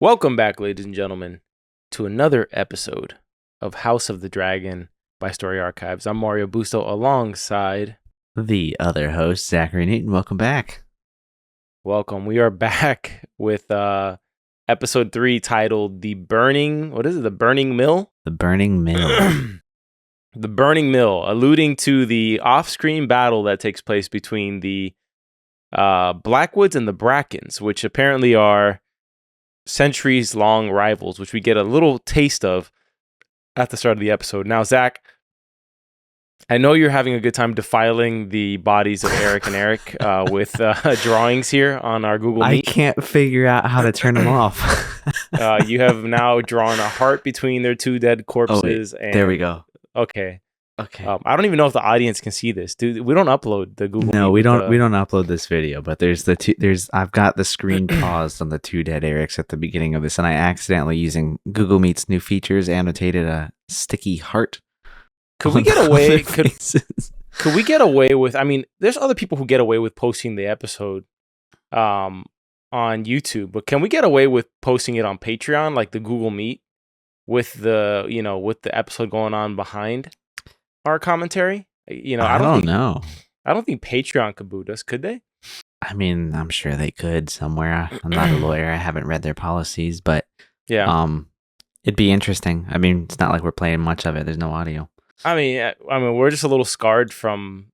Welcome back, ladies and gentlemen, to another episode of House of the Dragon by Story Archives. I'm Mario Busto alongside the other host, Zachary Newton. Welcome back. Welcome. We are back with episode 3 titled The Burning Mill? The Burning Mill. The Burning Mill, alluding to the off-screen battle that takes place between the Blackwoods and the Brackens, which apparently are centuries-long rivals, which we get a little taste of at the start of the episode. Now, Zach, I know you're having a good time defiling the bodies of Eric and Eric with drawings here on our Google Meet. I can't figure out how to turn them off. You have now drawn a heart between their two dead corpses. And there we go. Okay. I don't even know if the audience can see this, dude. We don't upload the Google. No, we don't. We don't upload this video. But there's the two. I've got the screen paused on the two dead Erics at the beginning of this, and I accidentally, using Google Meet's new features, annotated a sticky heart. Could we get away? Could we get away with? I mean, there's other people who get away with posting the episode, on YouTube. But can we get away with posting it on Patreon, like the Google Meet, with the episode going on behind our commentary? I don't know. I don't think Patreon could boot us, could they? I mean, I'm sure they could somewhere. I'm not a lawyer. I haven't read their policies, but yeah. It'd be interesting. I mean, it's not like we're playing much of it. There's no audio. I mean, we're just a little scarred from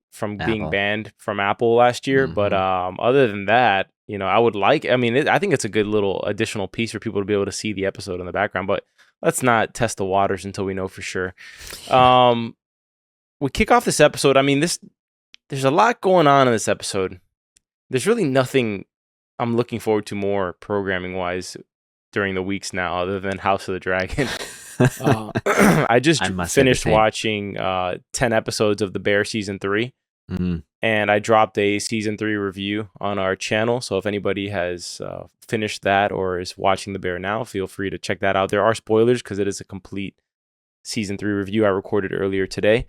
being banned from Apple last year, but other than that, I would like. I mean, I think it's a good little additional piece for people to be able to see the episode in the background. But let's not test the waters until we know for sure. We kick off this episode. I mean, there's a lot going on in this episode. There's really nothing I'm looking forward to more programming-wise during the weeks now, other than House of the Dragon. I just finished watching 10 episodes of The Bear Season 3, and I dropped a Season 3 review on our channel. So if anybody has finished that or is watching The Bear now, feel free to check that out. There are spoilers because it is a complete Season 3 review I recorded earlier today.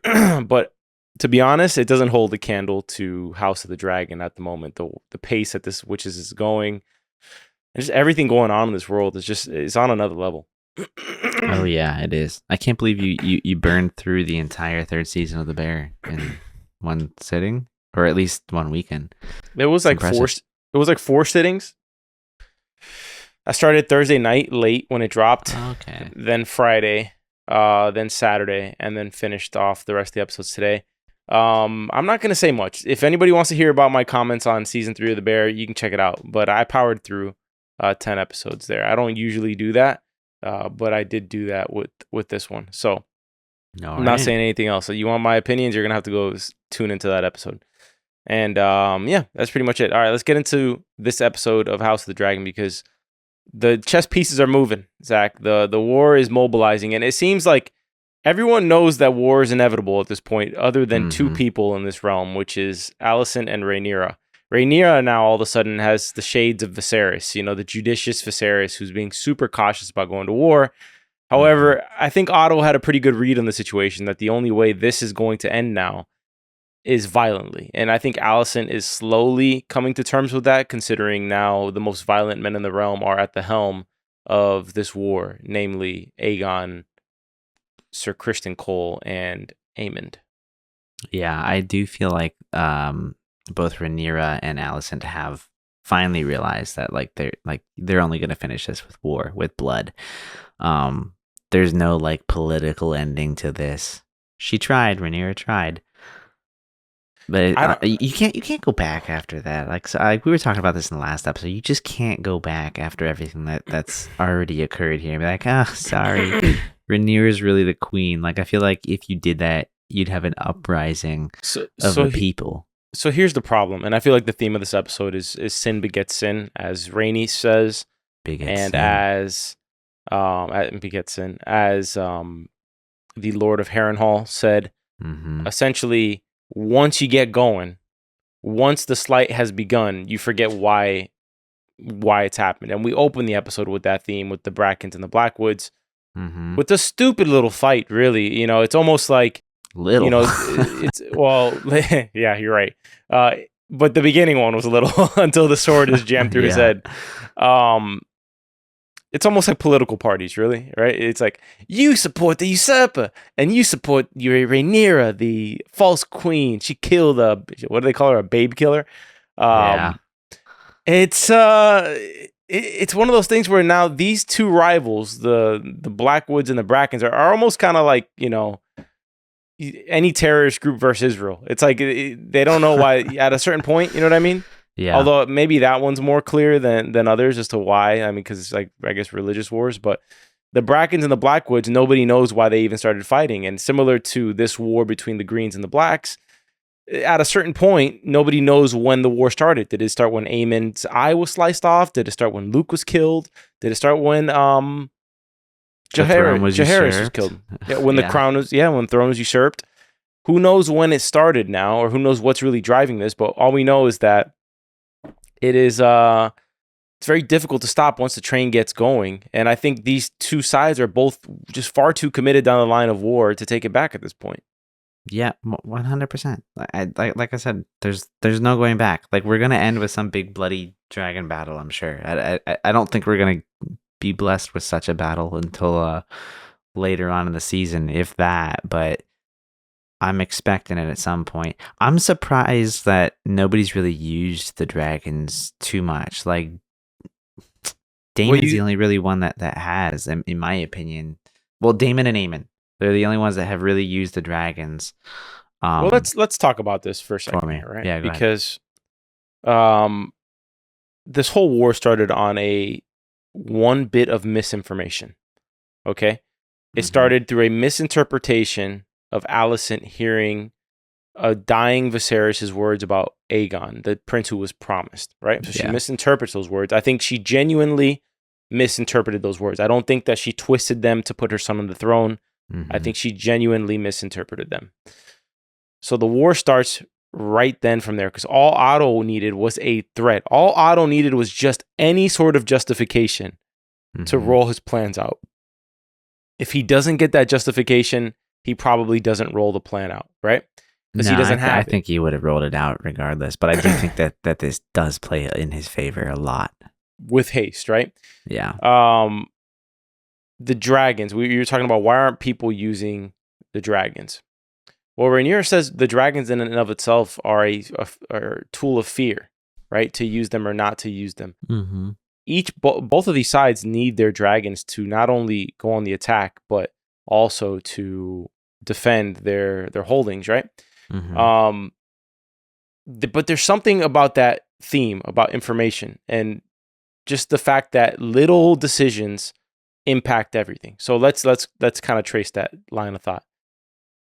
But to be honest, it doesn't hold a candle to House of the Dragon at the moment. The pace at this Witches is going, and just everything going on in this world is on another level. Oh yeah, it is. I can't believe you burned through the entire third season of The Bear in one sitting, or at least one weekend. It was like four. It was like 4 sittings. I started Thursday night late when it dropped. Okay. Then Friday. Then Saturday, and then finished off the rest of the episodes today. I'm not going to say much. If anybody wants to hear about my comments on Season 3 of The Bear, you can check it out. But I powered through 10 episodes there. I don't usually do that, but I did do that with this one. So I'm not saying anything else. So you want my opinions, you're going to have to go tune into that episode. And yeah, that's pretty much it. All right, let's get into this episode of House of the Dragon, because the chess pieces are moving, Zach. The war is mobilizing, and it seems like everyone knows that war is inevitable at this point, other than two people in this realm, which is Alicent and Rhaenyra. Rhaenyra now all of a sudden has the shades of Viserys, the judicious Viserys, who's being super cautious about going to war. However, I think Otto had a pretty good read on the situation, that the only way this is going to end now is violently. And I think Alicent is slowly coming to terms with that, considering now the most violent men in the realm are at the helm of this war, namely Aegon, Sir Cristan Cole, and Aemond. Yeah, I do feel like both Rhaenyra and Alicent have finally realized that they're only going to finish this with war, with blood. There's no political ending to this. Rhaenyra tried. But you can't go back after that. We were talking about this in the last episode. You just can't go back after everything that's already occurred here and be like, oh, sorry, Rhaenyra's really the queen. I feel like if you did that, you'd have an uprising of the people. So here's the problem, and I feel like the theme of this episode is sin begets sin, as Rainey says, as begets sin, as the Lord of Harrenhal said. Essentially, once you get going, once the slight has begun, you forget why it's happened. And we open the episode with that theme, with the Brackens and the Blackwoods, with a stupid little fight, really. It's almost like little. It's yeah, you're right. But the beginning one was a little until the sword is jammed through his head. it's almost like political parties, really, right? It's like you support the usurper and you support your Rhaenyra, the false queen. She killed what do they call her? A babe killer. Yeah. It's it's one of those things where now these two rivals, the Blackwoods and the Brackens, are almost kind of like, you know, any terrorist group versus Israel. It's like they don't know why at a certain point, you know what I mean? Yeah. Although maybe that one's more clear than others as to why. I mean, because it's like, I guess, religious wars. But the Brackens and the Blackwoods, nobody knows why they even started fighting. And similar to this war between the Greens and the Blacks, at a certain point, nobody knows when the war started. Did it start when Aemond's eye was sliced off? Did it start when Luke was killed? Did it start when Jaehaerys was killed? Yeah, when the crown was, when the throne was usurped. Who knows when it started now, or who knows what's really driving this? But all we know is that it is it's very difficult to stop once the train gets going. And I think these two sides are both just far too committed down the line of war to take it back at this point. Yeah, 100%. Like I said, there's no going back. Like, we're gonna end with some big bloody dragon battle, I'm sure. I don't think we're gonna be blessed with such a battle until later on in the season, if that. But I'm expecting it at some point. I'm surprised that nobody's really used the dragons too much. Like, Damon's the only really one that has, in my opinion. Well, Damon and Aemond. They're the only ones that have really used the dragons. Well, let's talk about this for a second here, right? Yeah, because this whole war started on one bit of misinformation. Okay? It started through a misinterpretation of Alicent hearing a dying Viserys' words about Aegon, the prince who was promised, right? So she misinterprets those words. I think she genuinely misinterpreted those words. I don't think that she twisted them to put her son on the throne. I think she genuinely misinterpreted them. So the war starts right then from there, because all Otto needed was a threat. All Otto needed was just any sort of justification to roll his plans out. If he doesn't get that justification, he probably doesn't roll the plan out, right? Because he doesn't have it. I think he would have rolled it out regardless, but I do think that this does play in his favor a lot. With haste, right? Yeah. The dragons, you were talking about, why aren't people using the dragons? Well, Rhaenyra says the dragons in and of itself are a tool of fear, right? To use them or not to use them. Both of these sides need their dragons to not only go on the attack, but also to defend their holdings, right? But there's something about that theme, about information, and just the fact that little decisions impact everything. So let's kind of trace that line of thought.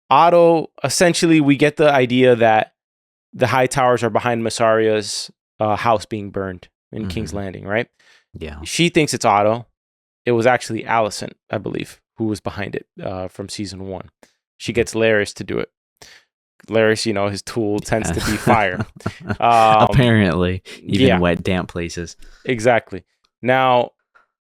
Otto, essentially, we get the idea that the High Towers are behind Mysaria's house being burned in King's Landing, right? Yeah. She thinks it's Otto. It was actually Alicent, I believe, who was behind it from season 1. She gets Larys to do it. Larys, his tool tends to be fire. Apparently, even wet, damp places. Exactly. Now,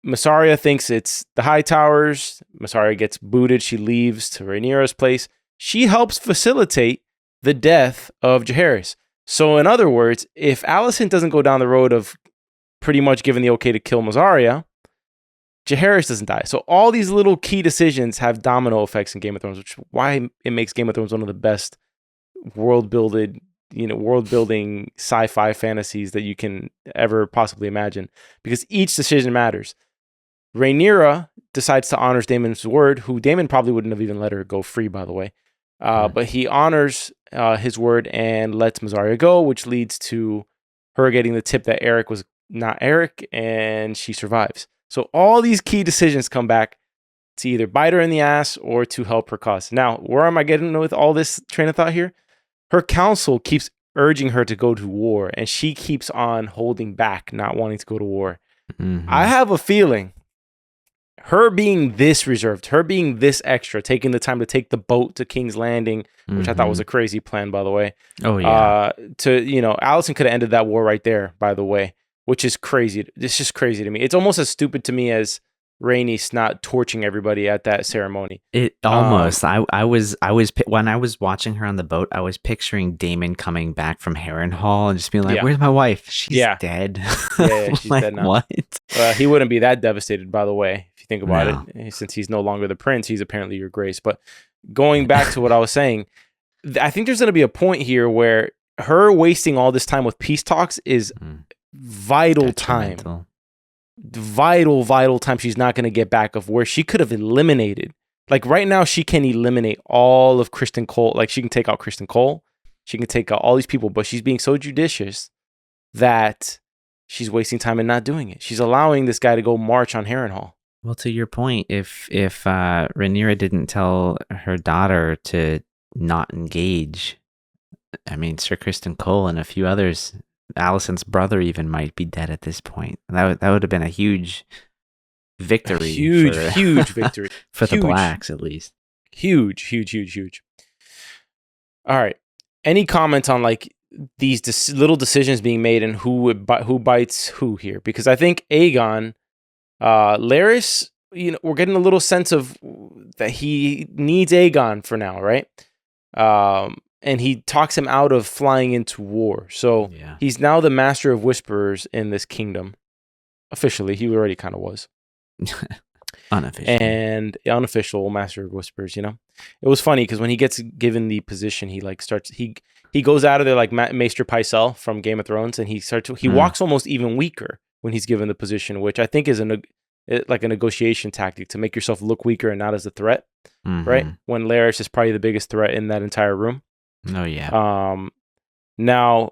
Myseria thinks it's the High Towers. Myseria gets booted. She leaves to Rhaenyra's place. She helps facilitate the death of Jaehaerys. So, in other words, if Alicent doesn't go down the road of pretty much giving the okay to kill Myseria, Jaehaerys doesn't die. So all these little key decisions have domino effects in Game of Thrones, which is why it makes Game of Thrones one of the best world-building sci-fi fantasies that you can ever possibly imagine, because each decision matters. Rhaenyra decides to honor Daemon's word, who Daemon probably wouldn't have even let her go free, by the way. But he honors his word and lets Myseria go, which leads to her getting the tip that Eric was not Eric, and she survives. So all these key decisions come back to either bite her in the ass or to help her cause. Now, where am I getting with all this train of thought here? Her council keeps urging her to go to war, and she keeps on holding back, not wanting to go to war. I have a feeling her being this reserved, her being this extra, taking the time to take the boat to King's Landing, which I thought was a crazy plan, by the way. Oh, yeah. Alicent could have ended that war right there, by the way, which is crazy. It's just crazy to me. It's almost as stupid to me as Rhaenys not torching everybody at that ceremony. It almost. When I was watching her on the boat, I was picturing Damon coming back from Harrenhal and just being like, Yeah. "Where's my wife? She's Yeah. dead." Yeah, she's Like, dead now. what? He wouldn't be that devastated, by the way, if you think about No. it, since he's no longer the prince. He's apparently your grace. But going back to what I was saying, I think there's going to be a point here where her wasting all this time with peace talks is vital time. Detrimental. Vital time she's not going to get back, of where she could have eliminated. Like right now, she can eliminate all of Cristan Cole. Like she can take out Cristan Cole. She can take out all these people, but she's being so judicious that she's wasting time and not doing it. She's allowing this guy to go march on Harrenhal. Well, to your point, if Rhaenyra didn't tell her daughter to not engage, I mean, Sir Cristan Cole and a few others, Alicent's brother even might be dead at this point. That would have been a huge victory. Huge victory. For Huge. the Blacks, at least. Huge. All right. Any comments on like these little decisions being made and who bites who here? Because I think Aegon, Larys, we're getting a little sense of that he needs Aegon for now, right? And he talks him out of flying into war. So he's now the master of whisperers in this kingdom. Officially, he already kind of was. Unofficial. And unofficial master of whisperers, It was funny because when he gets given the position, he like starts, he goes out of there like Maester Pycelle from Game of Thrones, and he walks almost even weaker when he's given the position, which I think is like a negotiation tactic to make yourself look weaker and not as a threat, right? When Larys is probably the biggest threat in that entire room. Oh, yeah. Now,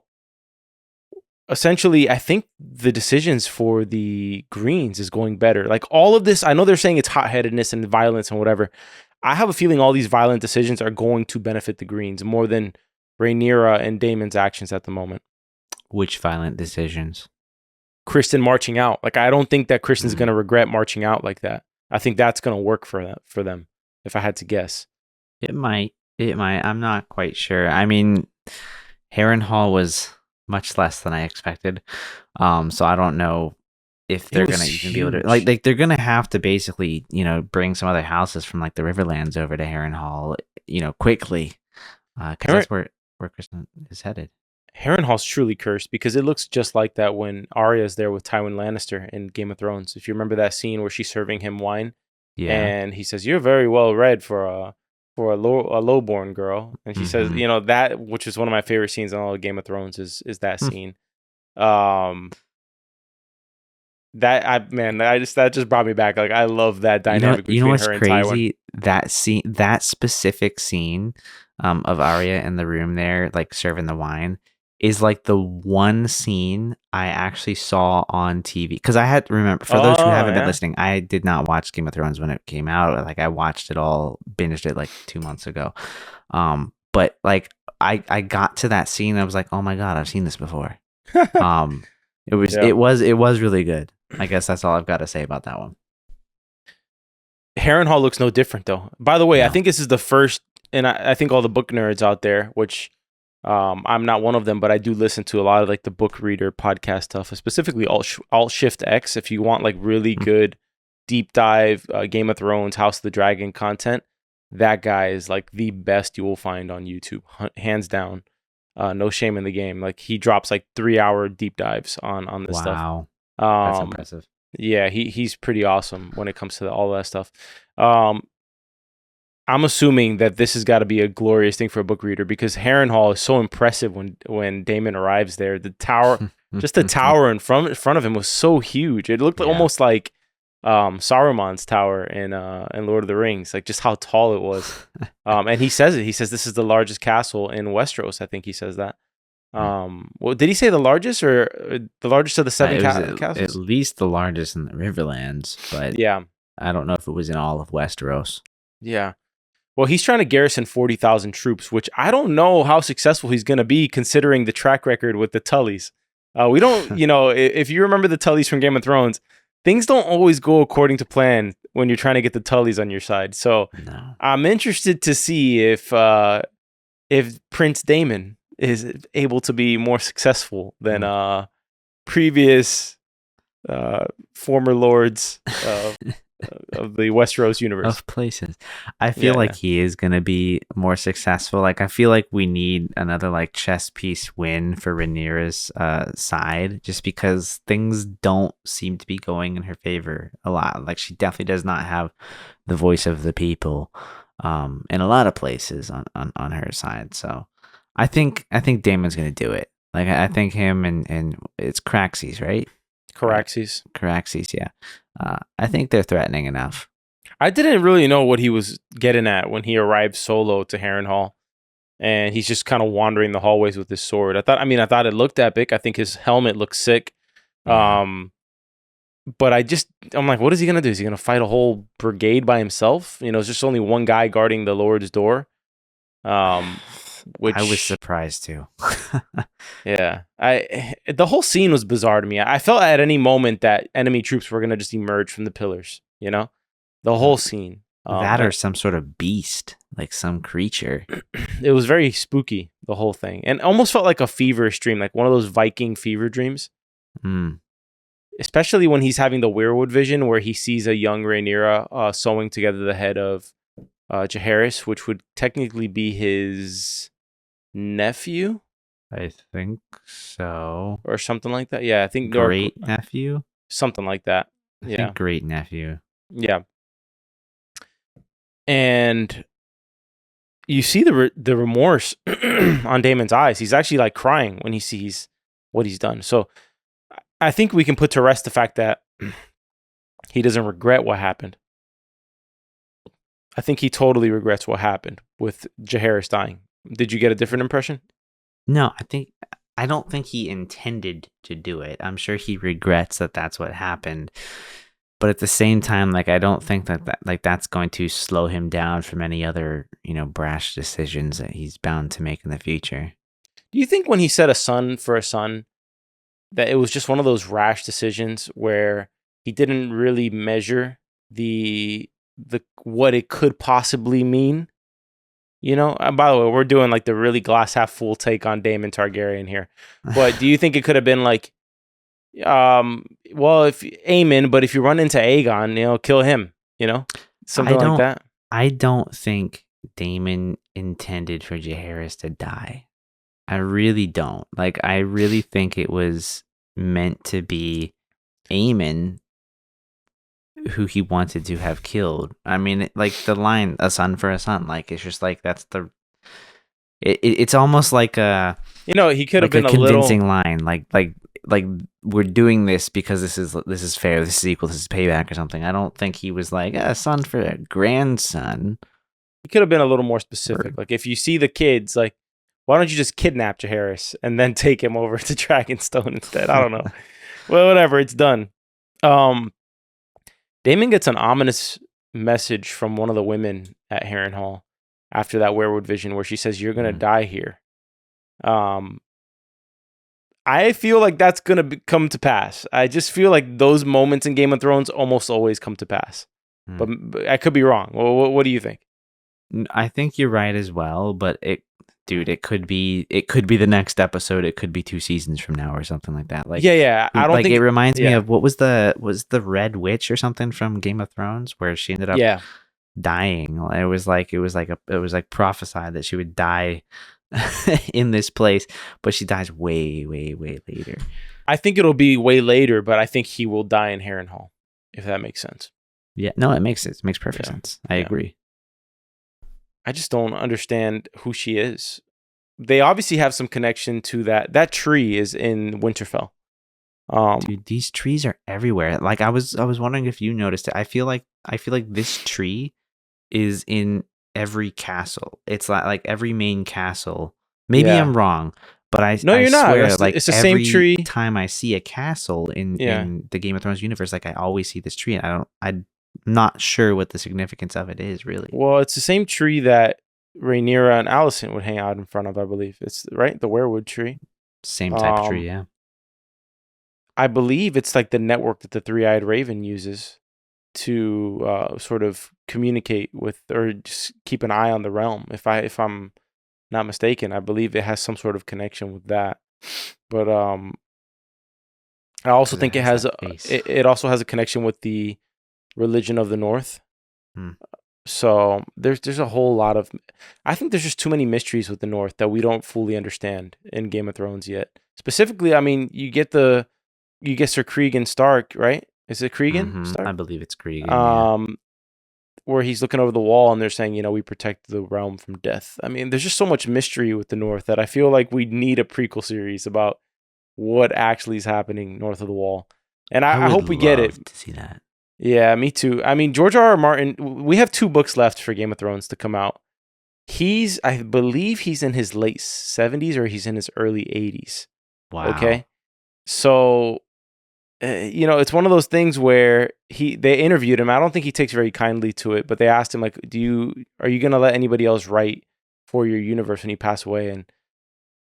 essentially, I think the decisions for the Greens is going better. Like all of this, I know they're saying it's hot-headedness and violence and whatever. I have a feeling all these violent decisions are going to benefit the Greens more than Rhaenyra and Daemon's actions at the moment. Which violent decisions? Cristan marching out. Like, I don't think that Kristen's going to regret marching out like that. I think that's going to work for them, if I had to guess. It might. I'm not quite sure. I mean, Harrenhal was much less than I expected. So I don't know if they're going to even be able to... Like, they're going to have to basically, bring some other houses from, like, the Riverlands over to Harrenhal, quickly. Because that's where Cristan is headed. Harrenhal's truly cursed because it looks just like that when Arya's there with Tywin Lannister in Game of Thrones. If you remember that scene where she's serving him wine, and he says, "You're very well read for a lowborn girl," and she says, that, which is one of my favorite scenes in all of Game of Thrones, is that scene. That just brought me back. Like, I love that dynamic between her and Tywin. That scene, that specific scene, of Arya in the room there, like serving the wine, is like the one scene I actually saw on TV. Because I had to remember, for those who haven't been listening, I did not watch Game of Thrones when it came out. Like, I watched it all, binged it like 2 months ago. But like I got to that scene, and I was like, oh my god, I've seen this before. It was really good. I guess that's all I've got to say about that one. Harrenhal looks no different though. By the way, I think this is the first, and I think all the book nerds out there, which I'm not one of them, but I do listen to a lot of like the book reader podcast stuff, specifically Alt Shift X. If you want like really good deep dive Game of Thrones, House of the Dragon content, that guy is like the best you will find on YouTube, hands down. No shame in the game. Like, he drops like 3-hour deep dives on this stuff. Wow, that's impressive. Yeah, he's pretty awesome when it comes to all that stuff. I'm assuming that this has got to be a glorious thing for a book reader, because Harrenhal is so impressive when Damon arrives there. The tower, just the tower in front of him was so huge. It looked almost like Saruman's tower in Lord of the Rings, like just how tall it was. And he says it. He says this is the largest castle in Westeros. I think he says that. Well, did he say the largest or the largest of the seven castles? At least the largest in the Riverlands, but I don't know if it was in all of Westeros. Yeah. Well, he's trying to garrison 40,000 troops, which I don't know how successful he's going to be considering the track record with the Tullys. We don't, if you remember the Tullys from Game of Thrones, things don't always go according to plan when you're trying to get the Tullys on your side. So I'm interested to see if Prince Daemon is able to be more successful than previous former lords of the Westeros universe. Of places. I feel Yeah, like he is gonna be more successful. Like I feel like we need another like chess piece win for Rhaenyra's side, just because things don't seem to be going in her favor a lot. Like she definitely does not have the voice of the people in a lot of places on her side. So I think Damon's gonna do it. Like I think him and it's Craxes, right? Caraxes. Caraxes, yeah. I think they're threatening enough. I didn't really know what he was getting at when he arrived solo to Harrenhal, and he's just kind of wandering the hallways with his sword. I thought it looked epic. I think his helmet looked sick. Yeah. But I'm like, what is he gonna do? Is he gonna fight a whole brigade by himself? It's just only one guy guarding the Lord's door. Which I was surprised too. yeah, the whole scene was bizarre to me. I felt at any moment that enemy troops were gonna just emerge from the pillars. The whole scene. That or some sort of beast, like some creature. It was very spooky, the whole thing, and almost felt like a feverish dream, like one of those Viking fever dreams. Mm. Especially when he's having the weirwood vision where he sees a young Rhaenyra sewing together the head of Jaehaerys, which would technically be his nephew I think so. or something like that. Yeah, I think Great nephew. something like that. I Yeah, think great nephew. yeah. And you see the remorse on Damon's eyes. He's actually like crying when he sees what he's done. So I think we can put to rest the fact that he doesn't regret what happened. I think he totally regrets what happened with Jaehaerys dying. Did you get a different impression? No, I don't think he intended to do it. I'm sure he regrets that that's what happened. But at the same time, like I don't think that like that's going to slow him down from any other, brash decisions that he's bound to make in the future. Do you think when he said a son for a son, that it was just one of those rash decisions where he didn't really measure the what it could possibly mean? And by the way, we're doing like the really glass half full take on Daemon Targaryen here. But do you think it could have been like, well, if Aemond, but if you run into Aegon, kill him, something like that? I don't think Damon intended for Jaehaerys to die. I really don't. Like, I really think it was meant to be Aemon who he wanted to have killed. I mean, like the line "a son for a son," like it's just like that's the. It's almost like a. He could have been a a convincing little line, like we're doing this because this is fair, this is equal, this is payback or something. I don't think he was like a son for a grandson. He could have been a little more specific. Like if you see the kids, like why don't you just kidnap Jaehaerys and then take him over to Dragonstone instead? I don't know. Well, whatever, it's done. Damon gets an ominous message from one of the women at Harrenhal after that weirwood vision where she says, "You're gonna die here." I feel like that's gonna come to pass. I just feel like those moments in Game of Thrones almost always come to pass. But I could be wrong. What do you think? I think you're right as well, but it could be the next episode. It could be 2 seasons from now or something like that. Like yeah. I don't think it reminds me of what was the Red Witch or something from Game of Thrones where she ended up dying. It was like prophesied that she would die in this place, but she dies way, way, way later. I think it'll be way later, but I think he will die in Harrenhal, if that makes sense. Yeah, no, it makes sense. It makes perfect sense. I agree. I just don't understand who she is. They obviously have some connection to that. That tree is in Winterfell. Dude, these trees are everywhere. Like I was wondering if you noticed it. I feel like this tree is in every castle. It's like every main castle. Maybe I'm wrong, but I you're swear, not. like it's the every same tree. Time I see a castle in the Game of Thrones universe, like I always see this tree, and I'm not sure what the significance of it is really. Well, it's the same tree that Rhaenyra and Alicent would hang out in front of, I believe. It's right, the weirwood tree. Same type of tree, yeah. I believe it's like the network that the three-eyed raven uses to sort of communicate with or just keep an eye on the realm. If I'm not mistaken, I believe it has some sort of connection with that. But I also think it also has a connection with the religion of the North. Hmm. So there's a whole lot of, I think there's just too many mysteries with the North that we don't fully understand in Game of Thrones yet. Specifically, I mean, you get Sir Cregan Stark, right? Is it Cregan I Stark? believe it's Cregan. Yeah. Where he's looking over the wall and they're saying, we protect the realm from death. I mean, there's just so much mystery with the North that I feel like we need a prequel series about what actually is happening north of the wall. And I would hope we get it. love to see that. Yeah, me too. I mean, George R. R. Martin, we have 2 books left for Game of Thrones to come out. I believe he's in his late 70s or he's in his early 80s. Wow. Okay. So, it's one of those things where they interviewed him. I don't think he takes very kindly to it, but they asked him, like, are you going to let anybody else write for your universe when you pass away?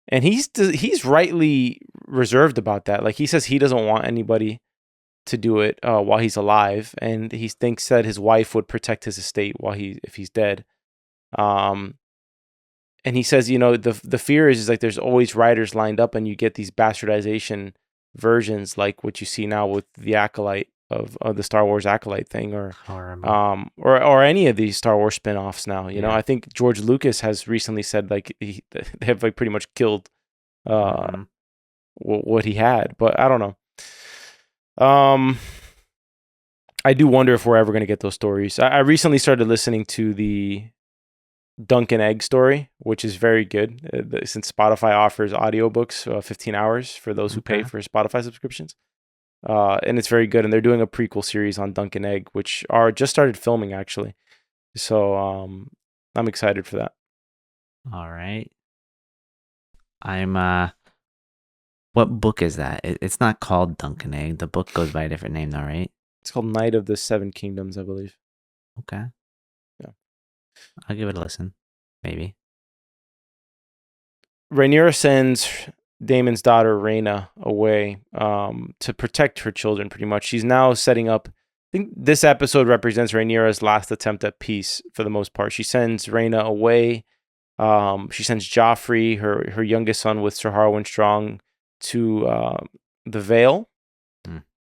And he's rightly reserved about that. Like, he says he doesn't want anybody to do it while he's alive, and he thinks that his wife would protect his estate if he's dead. And he says, the fear is like there's always writers lined up, and you get these bastardization versions like what you see now with the Acolyte of the Star Wars Acolyte thing, or any of these Star Wars spin-offs now. I think George Lucas has recently said like they have like pretty much killed what he had, but I don't know. I do wonder if we're ever going to get those stories. I recently started listening to the Dunk and Egg story, which is very good since Spotify offers audiobooks 15 hours for those who pay for Spotify subscriptions. And it's very good. And they're doing a prequel series on Dunk and Egg, which are just started filming actually. So I'm excited for that. All right. What book is that? It's not called Dunk and Egg. The book goes by a different name though, right? It's called Knight of the Seven Kingdoms, I believe. Okay. Yeah. I'll give it a listen. Maybe. Rhaenyra sends Daemon's daughter Rhaena away to protect her children pretty much. She's now setting up, I think this episode represents Rhaenyra's last attempt at peace for the most part. She sends Rhaena away. She sends Joffrey, her youngest son, with Sir Harwin Strong to the Vale.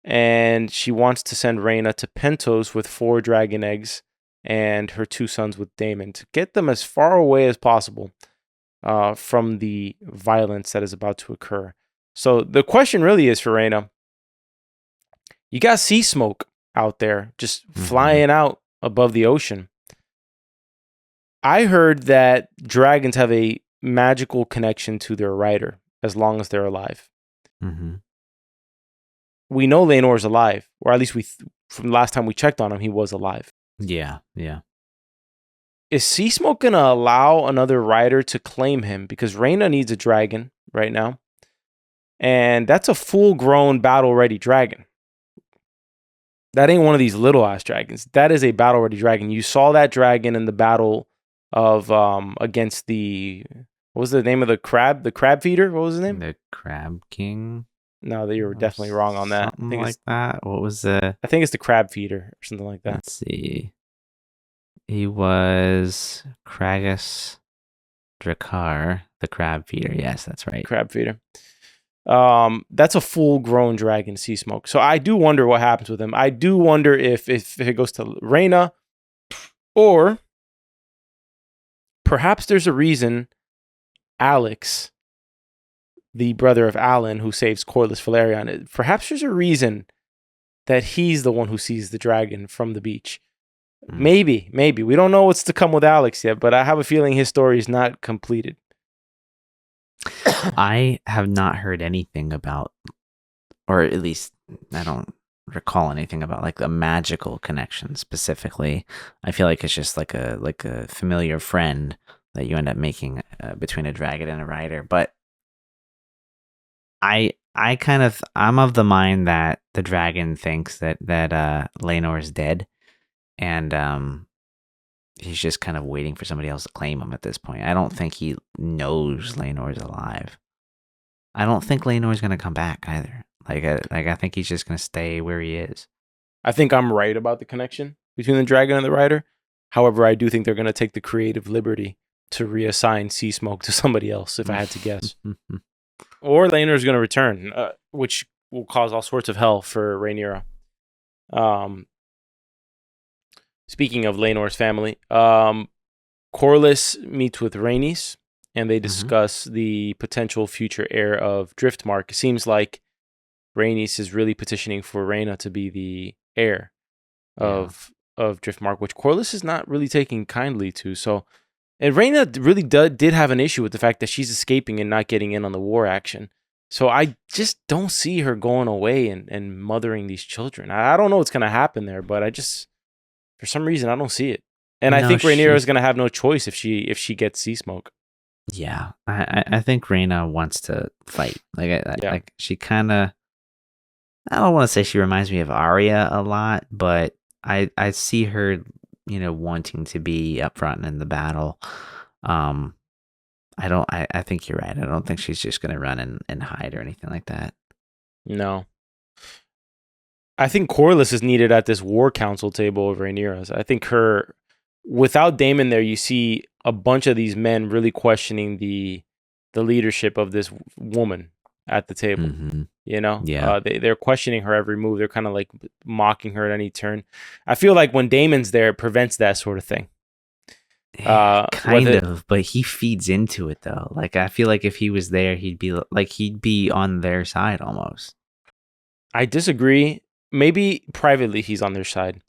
And she wants to send Rhaena to Pentos with 4 dragon eggs and her 2 sons with Daemon to get them as far away as possible from the violence that is about to occur. So the question really is for Rhaena, you got sea smoke out there just flying out above the ocean. I heard that dragons have a magical connection to their rider as long as they're alive. We know Laenor's alive, or at least from the last time we checked on him, he was alive. Yeah. Is Sea Smoke going to allow another rider to claim him? Because Rhaena needs a dragon right now. And that's a full-grown, battle-ready dragon. That ain't one of these little-ass dragons. That is a battle-ready dragon. You saw that dragon in the battle of against the... What was the name of the crab? The crab feeder? What was his name? The Crab King? No, you were definitely wrong on that. Something like that. What was the... I think it's the crab feeder or something like that. Let's see. He was Kragus Drakkar, the crab feeder. Yes, that's right. Crab feeder. That's a full-grown dragon, Sea Smoke. So I do wonder what happens with him. I do wonder if it goes to Rhaena, or perhaps there's a reason Alex, the brother of Alan, who saves Corlys Velaryon, perhaps there's a reason that he's the one who sees the dragon from the beach. Maybe. We don't know what's to come with Alex yet, but I have a feeling his story is not completed. I have not heard anything about, or at least I don't recall anything about like a magical connection specifically. I feel like it's just like a familiar friend that you end up making between a dragon and a rider. But I'm of the mind that the dragon thinks that Laenor is dead, and he's just kind of waiting for somebody else to claim him at this point. I don't think he knows Laenor is alive. I don't think Laenor is going to come back either. I think he's just going to stay where he is. I think I'm right about the connection between the dragon and the rider. However, I do think they're going to take the creative liberty to reassign Sea Smoke to somebody else, if I had to guess. Or Laenor is going to return, which will cause all sorts of hell for Rhaenyra. speaking of Laenor's family, Corlys meets with Rhaenys, and they discuss the potential future heir of Driftmark. It seems like Rhaenys is really petitioning for Rhaena to be the heir of Driftmark, which Corlys is not really taking kindly to. So, and Rhaena really did have an issue with the fact that she's escaping and not getting in on the war action. So I just don't see her going away and mothering these children. I don't know what's going to happen there, but I just, for some reason, I don't see it. And I think Rhaenyra is going to have no choice if she gets sea smoke. Yeah, I think Rhaena wants to fight. Like she kind of, I don't want to say she reminds me of Arya a lot, but I see her, wanting to be up front in the battle. I think you're right. I don't think she's just going to run and hide or anything like that. No. I think Corlys is needed at this war council table of Rhaenyra's. I think without Damon there, you see a bunch of these men really questioning the leadership of this woman at the table. Mm-hmm. Yeah. They're questioning her every move. They're kind of like mocking her at any turn. I feel like when Damon's there, it prevents that sort of thing. Kind of, but he feeds into it though. Like I feel like if he was there, he'd be on their side almost. I disagree. Maybe privately he's on their side,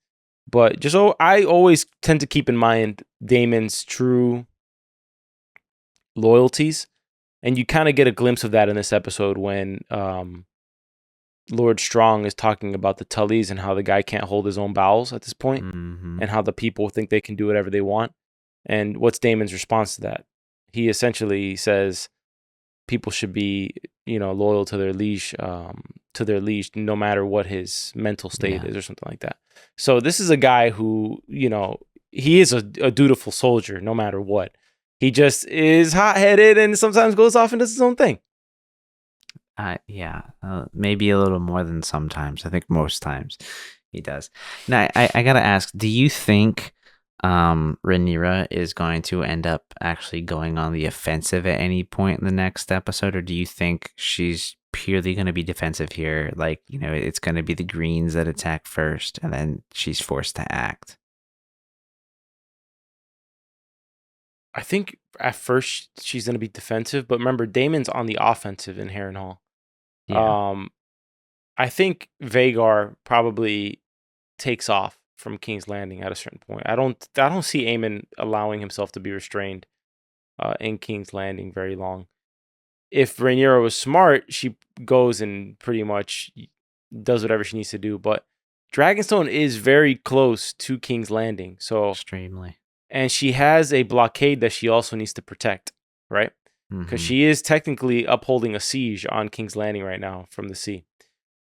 but I always tend to keep in mind Damon's true loyalties, and you kind of get a glimpse of that in this episode when Lord Strong is talking about the Tullys and how the guy can't hold his own bowels at this point, and how the people think they can do whatever they want. And what's Damon's response to that? He essentially says people should be, loyal to their liege, no matter what his mental state is or something like that. So this is a guy who, he is a dutiful soldier no matter what. He just is hot-headed and sometimes goes off and does his own thing. Maybe a little more than sometimes. I think most times he does. Now, I gotta ask, do you think Rhaenyra is going to end up actually going on the offensive at any point in the next episode, or do you think she's purely going to be defensive here? Like, it's going to be the Greens that attack first, and then she's forced to act. I think at first she's going to be defensive, but remember, Damon's on the offensive in Harrenhal. Yeah. I think Vhagar probably takes off from King's Landing at a certain point. I don't see Aemond allowing himself to be restrained in King's Landing very long. If Rhaenyra was smart, she goes and pretty much does whatever she needs to do. But Dragonstone is very close to King's Landing, so extremely. And she has a blockade that she also needs to protect, right? Because she is technically upholding a siege on King's Landing right now from the sea.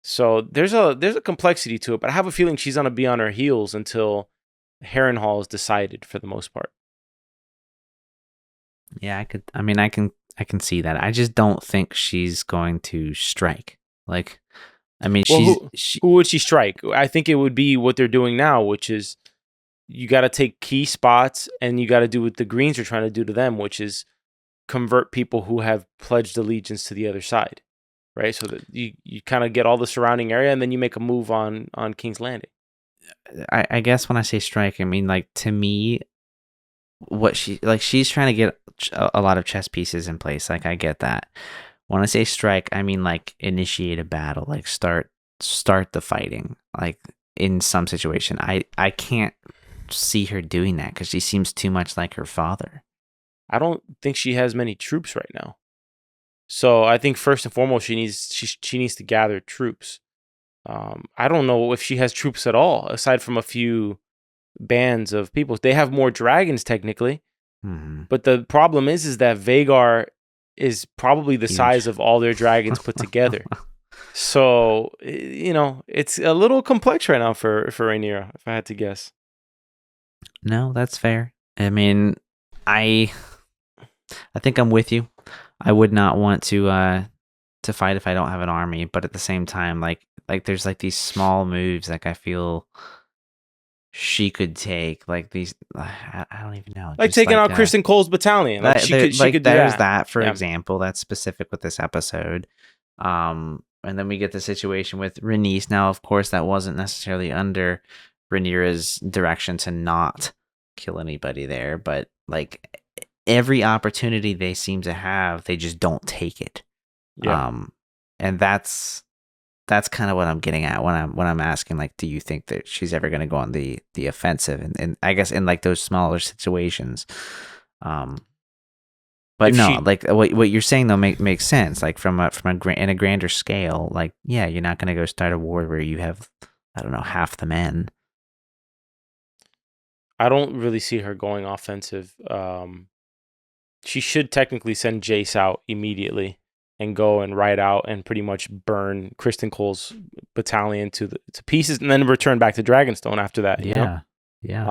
So there's a complexity to it, but I have a feeling she's gonna be on her heels until Harrenhal is decided for the most part. Yeah, I can see that. I just don't think she's going to strike. Like, I mean, who would she strike? I think it would be what they're doing now, which is you got to take key spots and you got to do what the Greens are trying to do to them, which is convert people who have pledged allegiance to the other side. Right, so that you kind of get all the surrounding area, and then you make a move on King's Landing. I guess when I say strike, I mean, like, to me, what she's trying to get a lot of chess pieces in place. Like, I get that. When I say strike, I mean like initiate a battle, like start the fighting. Like in some situation, I can't see her doing that because she seems too much like her father. I don't think she has many troops right now. So I think first and foremost, she needs to gather troops. I don't know if she has troops at all, aside from a few bands of people. They have more dragons technically, but the problem is that Vhagar is probably the size of all their dragons put together. So it's a little complex right now for Rhaenyra, if I had to guess. No, that's fair. I mean, I think I'm with you. I would not want to fight if I don't have an army, but at the same time, like there's like these small moves like I feel she could take, like these I don't even know, like taking out Criston Cole's battalion. Like she could there's that for example. That's specific with this episode. And then we get the situation with Rhaenys. Now, of course, that wasn't necessarily under Rhaenyra's direction to not kill anybody there, but like every opportunity they seem to have, they just don't take it. Yeah. And that's kind of what I'm getting at when I'm asking, like, do you think that she's ever going to go on the offensive? And I guess in like those smaller situations. But If no, she, like what you're saying though makes sense. Like from in a grander scale, like yeah, you're not going to go start a war where you have, I don't know, half the men. I don't really see her going offensive. She should technically send Jace out immediately and go and ride out and pretty much burn Criston Cole's battalion to pieces, and then return back to Dragonstone after that. You know? Yeah,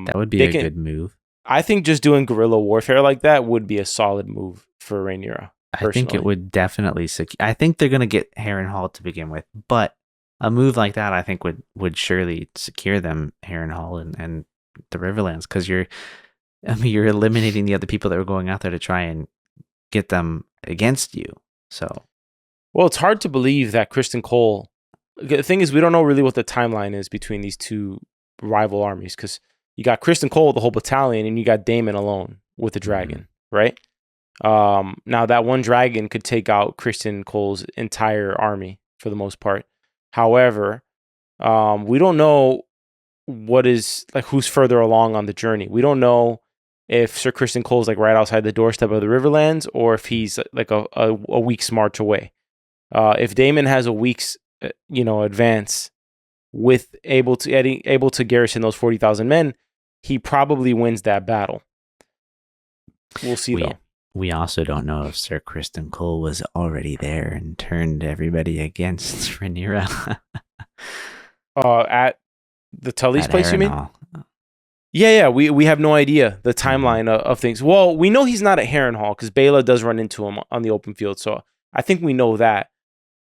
that would be a good move. I think just doing guerrilla warfare like that would be a solid move for Rhaenyra. I think it would definitely I think they're going to get Harrenhal to begin with, but a move like that I think would surely secure them Harrenhal and the Riverlands, because you're eliminating the other people that were going out there to try and get them against you. So, well, it's hard to believe that Criston Cole. The thing is, we don't know really what the timeline is between these two rival armies, because you got Criston Cole, the whole battalion, and you got Damon alone with the dragon, right? Now that one dragon could take out Criston Cole's entire army for the most part. However, we don't know what is like who's further along on the journey. We don't know if Sir Criston Cole's like right outside the doorstep of the Riverlands, or if he's like a week's march away. If Damon has a week's advance with able to garrison those 40,000 men, he probably wins that battle. We'll see though. We also don't know if Sir Criston Cole was already there and turned everybody against Rhaenyra. At the Tully's place, Harrenhal. you mean? Yeah. We have no idea the timeline of things. Well, we know he's not at Harrenhal because Baela does run into him on the open field, so I think we know that.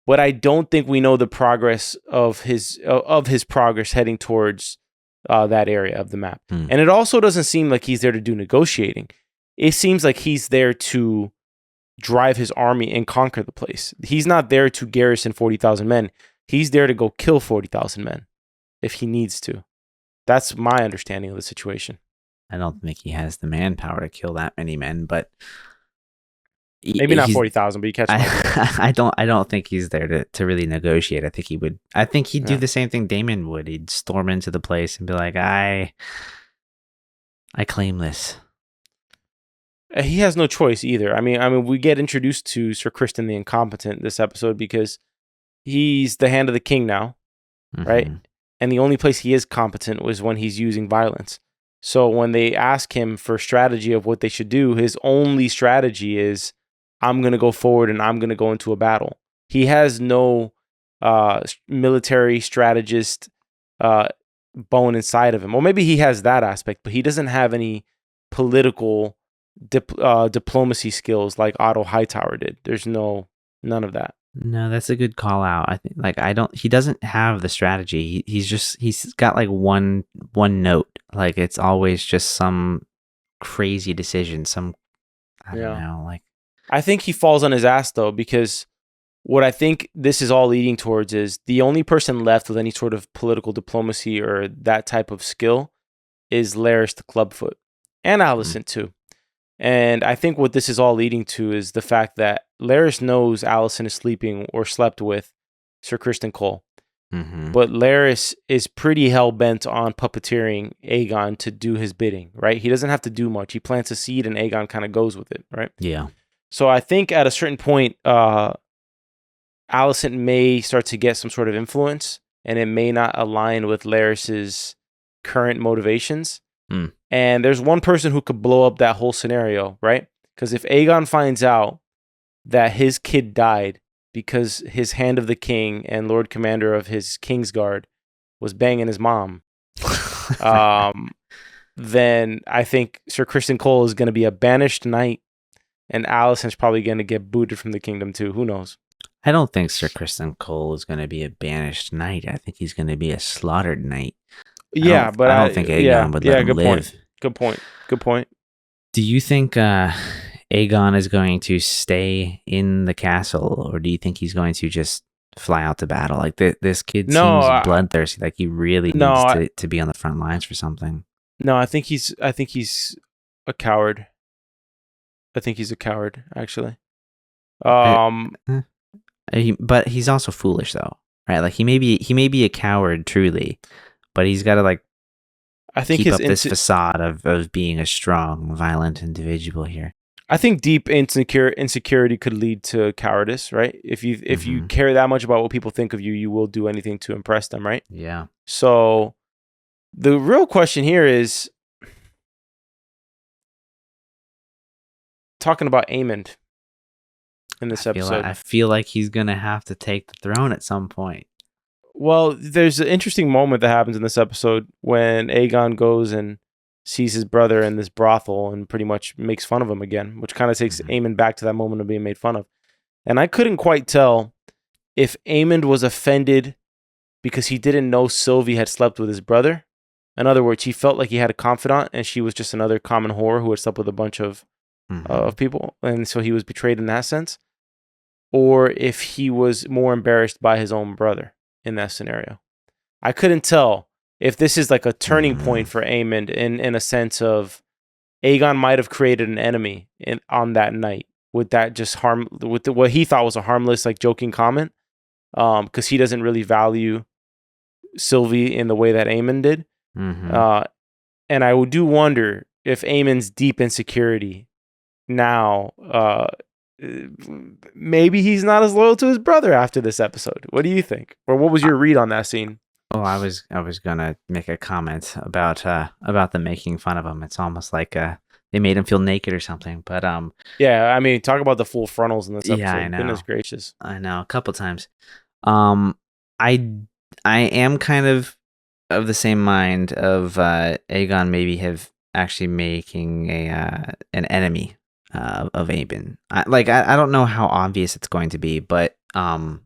But I don't think we know the progress of his progress heading towards that area of the map. And it also doesn't seem like he's there to do negotiating. It seems like he's there to drive his army and conquer the place. He's not there to garrison 40,000 men. He's there to go kill 40,000 men if he needs to. That's my understanding of the situation. I don't think he has the manpower to kill that many men, but maybe not 40,000, but you catch my idea. I don't think he's there to really negotiate. I think he'd do the same thing Damon would. He'd storm into the place and be like, I claim this. He has no choice either. I mean, we get introduced to Sir Cristan the Incompetent this episode because he's the hand of the king now, right? And the only place he is competent was when he's using violence. So when they ask him for strategy of what they should do, his only strategy is, I'm going to go forward and I'm going to go into a battle. He has no military strategist bone inside of him. Or maybe he has that aspect, but he doesn't have any political diplomacy skills like Otto Hightower did. There's none of that. No, that's a good call out. I think he doesn't have the strategy. He's got like one note. Like it's always just some crazy decision. I don't know. Like I think he falls on his ass though, because what I think this is all leading towards is the only person left with any sort of political diplomacy or that type of skill is Larys the Clubfoot, and Alicent too. And I think what this is all leading to is the fact that Larys knows Alicent is sleeping or slept with Sir Criston Cole. But Larys is pretty hell-bent on puppeteering Aegon to do his bidding, right? He doesn't have to do much. He plants a seed and Aegon kind of goes with it, right? Yeah. So I think at a certain point, Alicent may start to get some sort of influence, and it may not align with Larys's current motivations. And there's one person who could blow up that whole scenario, right? Because if Aegon finds out that his kid died because his hand of the king and Lord Commander of his Kingsguard was banging his mom, then I think Sir Criston Cole is going to be a banished knight, and Alicent's probably going to get booted from the kingdom too. Who knows? I don't think Sir Criston Cole is going to be a banished knight. I think he's going to be a slaughtered knight. I don't think Aegon would let him live. Good point. Do you think Aegon is going to stay in the castle, or do you think he's going to just fly out to battle. Like this kid No, seems bloodthirsty. Like he really no, needs to be on the front lines for something. no. I think he's a coward. I think he's a coward, actually. Uh, Um, but he's also foolish though, right? Like he may be a coward truly, but he's got to like I think keep up this facade of being a strong, violent individual here. I think deep insecurity could lead to cowardice, right? If you care that much about what people think of you, you will do anything to impress them, right? Yeah. So the real question here is talking about Aemond in this episode. I feel like he's gonna have to take the throne at some point. Well, there's an interesting moment that happens in this episode when Aegon goes and sees his brother in this brothel and pretty much makes fun of him again, which kind of takes Aemond back to that moment of being made fun of. And I couldn't quite tell if Aemond was offended because he didn't know Sylvie had slept with his brother. In other words, he felt like he had a confidant and she was just another common whore who had slept with a bunch of people. And so he was betrayed in that sense. Or if he was more embarrassed by his own brother in that scenario. I couldn't tell if this is like a turning point for Aemond in a sense of Aegon might have created an enemy on that night with that just what he thought was a harmless like joking comment, because he doesn't really value Sylvie in the way that Aemond did. And I do wonder if Aemond's deep insecurity now, maybe he's not as loyal to his brother after this episode. What do you think? Or what was your read on that scene? Oh, I was gonna make a comment about them making fun of him. It's almost like they made him feel naked or something. But yeah, I mean, talk about the full frontals in this episode. Yeah, I know. Goodness gracious. I know, a couple times. I am kind of the same mind of Aegon maybe have actually making an enemy of Aemond. I don't know how obvious it's going to be, but I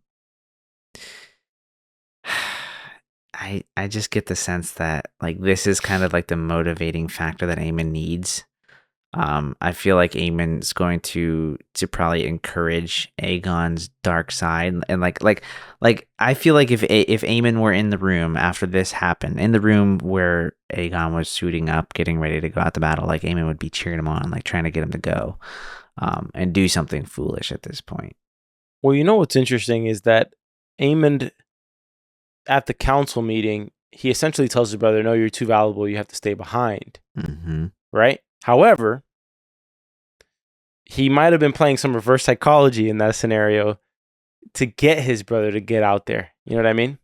just get the sense that like this is kind of like the motivating factor that Aemond needs. I feel like Aemond's going to probably encourage Aegon's dark side, and like I feel like if Aemond were in the room after this happened, in the room where Aegon was suiting up, getting ready to go out to battle, like Aemond would be cheering him on, like trying to get him to go, and do something foolish at this point. Well, you know what's interesting is that Aemond at the council meeting, he essentially tells his brother, "No, you're too valuable. You have to stay behind." Right? However, he might have been playing some reverse psychology in that scenario to get his brother to get out there. You know what I mean?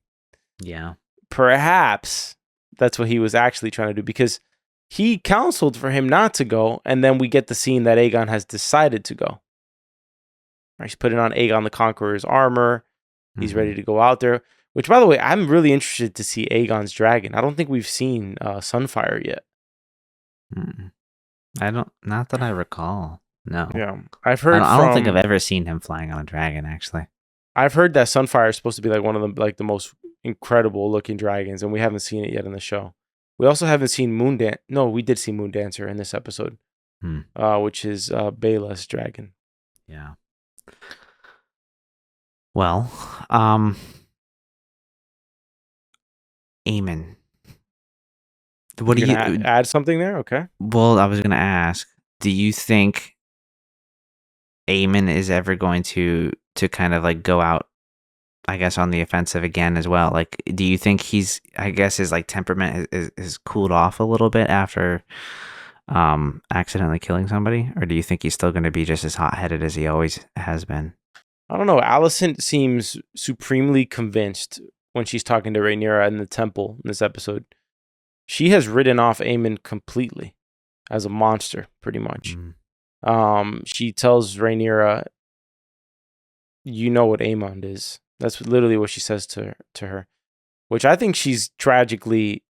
Yeah. Perhaps that's what he was actually trying to do, because he counseled for him not to go, and then we get the scene that Aegon has decided to go. He's putting on Aegon the Conqueror's armor. He's ready to go out there. Which, by the way, I'm really interested to see Aegon's dragon. I don't think we've seen Sunfire yet. Not that I recall. No. Yeah, I've heard. I don't think I've ever seen him flying on a dragon. Actually, I've heard that Sunfire is supposed to be like one of the most incredible looking dragons, and we haven't seen it yet in the show. We also haven't seen No, we did see Moondancer in this episode, which is Baela's dragon. Yeah. Well, Aemond. What do you add something there? Okay. Well, I was going to ask, do you think Aemond is ever going to kind of like go out, I guess, on the offensive again as well? Like, do you think his like temperament is cooled off a little bit after accidentally killing somebody? Or do you think he's still going to be just as hot-headed as he always has been? I don't know. Alicent seems supremely convinced when she's talking to Rhaenyra in the temple in this episode. She has written off Aemond completely as a monster, pretty much. She tells Rhaenyra, "You know what Aemond is." That's literally what she says to her, which I think she's tragically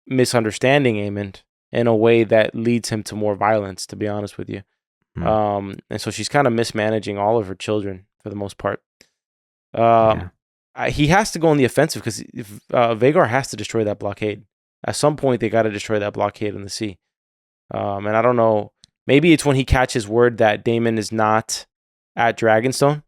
misunderstanding Aemond in a way that leads him to more violence, to be honest with you. And so she's kind of mismanaging all of her children for the most part. He has to go on the offensive because Vhagar has to destroy that blockade. At some point, they got to destroy that blockade in the sea. And I don't know. Maybe it's when he catches word that Damon is not at Dragonstone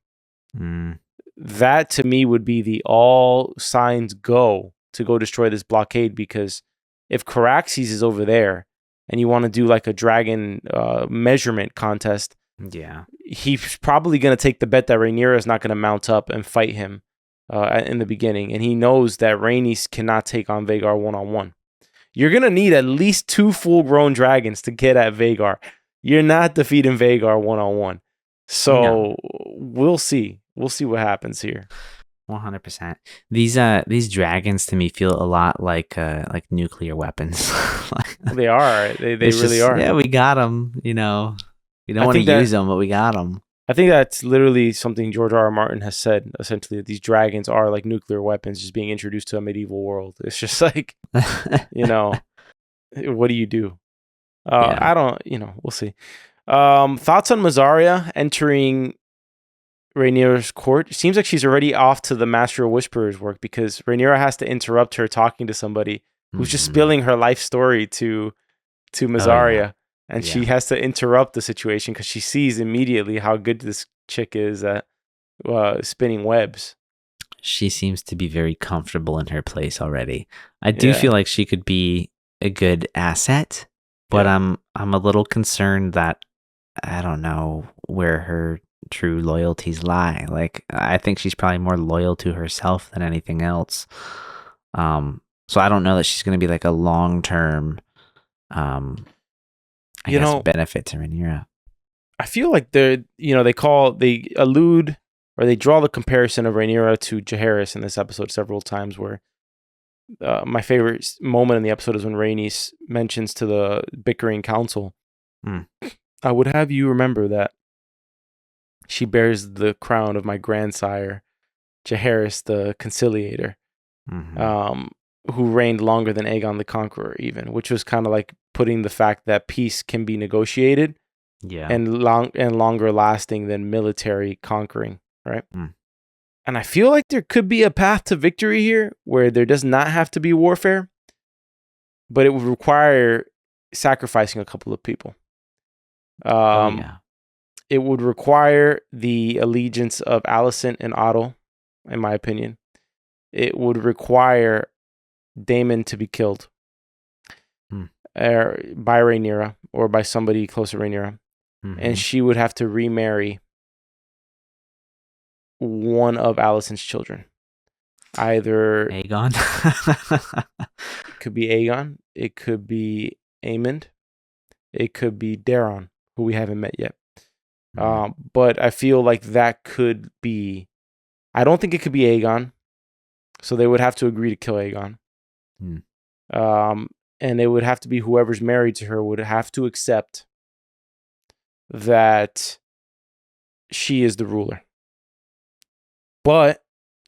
that to me would be the all signs go to go destroy this blockade, because if Caraxes is over there and you want to do like a dragon measurement contest, Yeah. he's probably going to take the bet that Rhaenyra is not going to mount up and fight him in the beginning. And he knows that Rhaenys cannot take on Vhagar one-on-one. You're going to need at least 2 full-grown dragons to get at Vhagar. You're not defeating Vhagar one-on-one. So we'll see. We'll see what happens here. 100%. These dragons to me feel a lot like nuclear weapons. They are. They really are. Yeah, we got them. You know, we don't want to use them, but we got them. I think that's literally something George R. R. Martin has said, essentially, that these dragons are like nuclear weapons just being introduced to a medieval world. It's just like, you know, what do you do? I don't, we'll see. Thoughts on Myseria entering Rhaenyra's court? It seems like she's already off to the Master of Whisperers work, because Rhaenyra has to interrupt her talking to somebody who's just spilling her life story to Myseria. And she has to interrupt the situation because she sees immediately how good this chick is at spinning webs. She seems to be very comfortable in her place already. I do feel like she could be a good asset, but I'm a little concerned that I don't know where her true loyalties lie. Like, I think she's probably more loyal to herself than anything else. So I don't know that she's going to be like a long-term benefit to Rhaenyra. I feel like they allude or they draw the comparison of Rhaenyra to Jaehaerys in this episode several times, where my favorite moment in the episode is when Rhaenys mentions to the bickering council, I would have you remember that she bears the crown of my grandsire, Jaehaerys the Conciliator, who reigned longer than Aegon the Conqueror, even, which was kind of like putting the fact that peace can be negotiated, and longer lasting than military conquering, right? And I feel like there could be a path to victory here where there does not have to be warfare, but it would require sacrificing a couple of people. It would require the allegiance of Alicent and Otto, in my opinion. It would require Damon to be killed by Rhaenyra or by somebody close to Rhaenyra. And she would have to remarry one of Alicent's children. Either Aegon. It could be Aegon. It could be Aemond. It could be Daeron, who we haven't met yet. But I feel like that could be... I don't think it could be Aegon. So they would have to agree to kill Aegon. And it would have to be whoever's married to her would have to accept that she is the ruler. But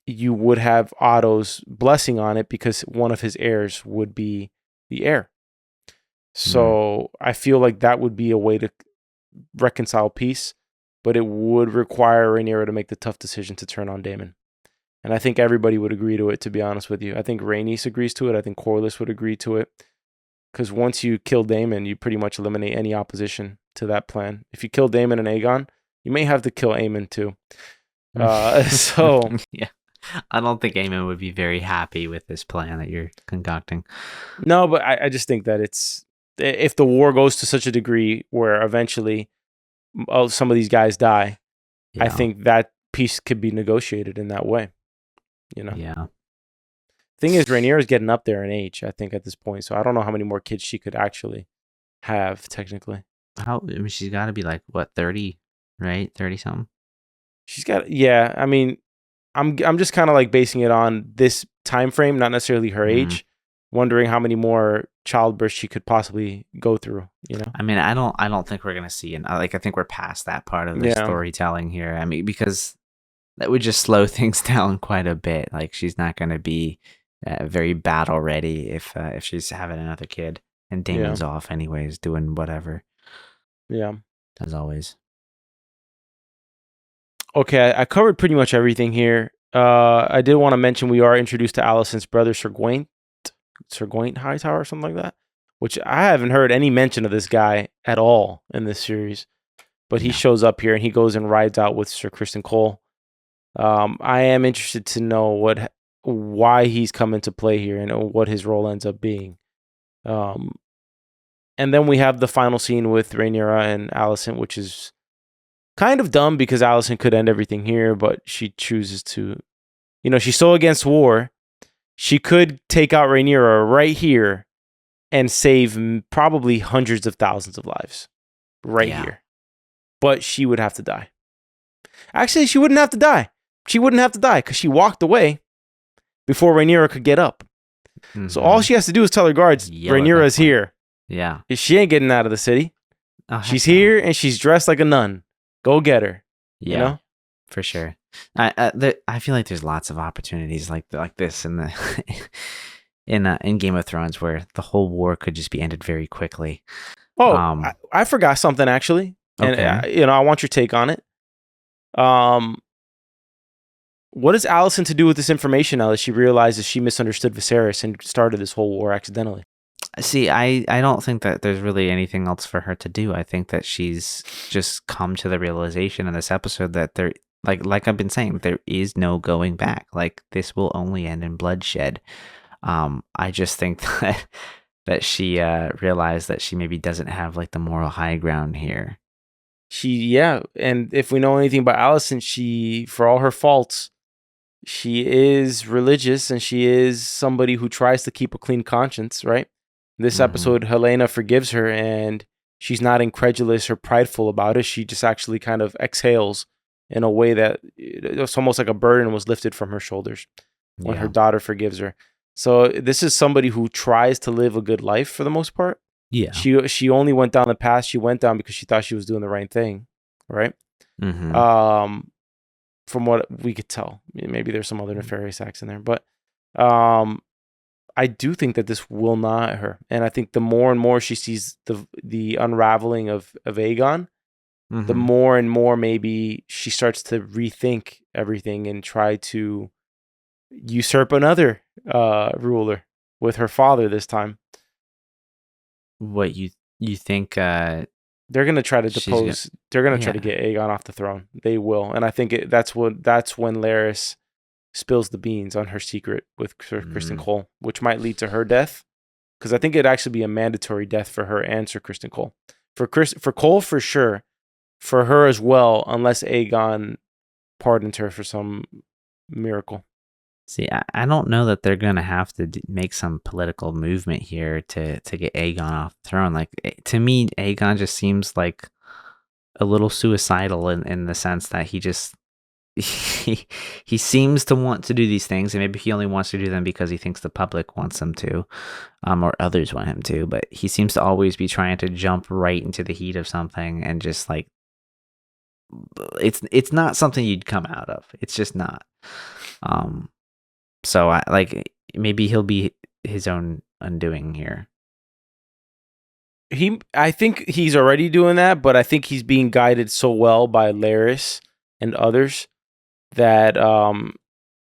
you would have Otto's blessing on it because one of his heirs would be the heir. So I feel like that would be a way to reconcile peace, but it would require Rhaenyra to make the tough decision to turn on Daemon. And I think everybody would agree to it, to be honest with you. I think Rhaenys agrees to it. I think Corlys would agree to it. Because once you kill Daemon, you pretty much eliminate any opposition to that plan. If you kill Daemon and Aegon, you may have to kill Aemond too. Yeah, I don't think Aemond would be very happy with this plan that you're concocting. No, but I just think that if the war goes to such a degree where eventually some of these guys die, I think that peace could be negotiated in that way. Yeah. Thing is, Rhaenyra is getting up there in age, I think, at this point. So I don't know how many more kids she could actually have, technically. She's got to be like, what, 30, right? 30 something? She's got, yeah. I mean, I'm just kind of like basing it on this time frame, not necessarily her age. Wondering how many more childbirths she could possibly go through. I mean, I don't think we're gonna see, and I think we're past that part of the storytelling here. I mean, because that would just slow things down quite a bit. Like, she's not gonna be very battle ready if she's having another kid, and Damon's off anyways, doing whatever. Yeah, as always. Okay, I covered pretty much everything here. I did want to mention we are introduced to Alicent's brother, Sir Gwaint Hightower, or something like that, which I haven't heard any mention of this guy at all in this series. But he shows up here and he goes and rides out with Sir Cristan Cole. I am interested to know why he's come into play here and what his role ends up being. And then we have the final scene with Rhaenyra and Alicent, which is kind of dumb because Alicent could end everything here, but she chooses to, she's so against war. She could take out Rhaenyra right here and save probably hundreds of thousands of lives right here. But she would have to die. Actually, she wouldn't have to die. She wouldn't have to die because she walked away before Rhaenyra could get up. Mm-hmm. So all she has to do is tell her guards, Rhaenyra is here. Yeah. She ain't getting out of the city. She's here and she's dressed like a nun. Go get her. Yeah, for sure. I feel like there's lots of opportunities like this in the in Game of Thrones where the whole war could just be ended very quickly. Oh, I forgot something actually, and I want your take on it. What is Alicent to do with this information now that she realizes she misunderstood Viserys and started this whole war accidentally? See, I don't think that there's really anything else for her to do. I think that she's just come to the realization in this episode that there, like I've been saying, there is no going back. Like, this will only end in bloodshed. I just think that she realized that she maybe doesn't have like the moral high ground here. And if we know anything about Alicent, she, for all her faults, she is religious and she is somebody who tries to keep a clean conscience, right? This episode, Helena forgives her and she's not incredulous or prideful about it. She just actually kind of exhales in a way that it's almost like a burden was lifted from her shoulders when her daughter forgives her. So this is somebody who tries to live a good life for the most part. Yeah. She only went down the path she went down because she thought she was doing the right thing, right? Mm-hmm. From what we could tell, maybe there's some other nefarious acts in there, but I do think that this will not hurt her, and I think the more and more she sees the unraveling of Aegon, the more and more maybe she starts to rethink everything and try to usurp another ruler with her father this time. What you think? They're gonna try to depose. They're gonna try to get Aegon off the throne. They will, and I think that's when Larys spills the beans on her secret with Sir Cristan Cole, which might lead to her death. Because I think it'd actually be a mandatory death for her and Sir Cristan Cole. For Cole for sure, for her as well, unless Aegon pardons her for some miracle. See, I don't know that they're gonna have to make some political movement here to get Aegon off the throne. Like, to me, Aegon just seems like a little suicidal in the sense that he just he seems to want to do these things, and maybe he only wants to do them because he thinks the public wants him to, or others want him to. But he seems to always be trying to jump right into the heat of something, and just like it's not something you'd come out of. It's just not. So maybe he'll be his own undoing here. I think he's already doing that, but I think he's being guided so well by Larys and others that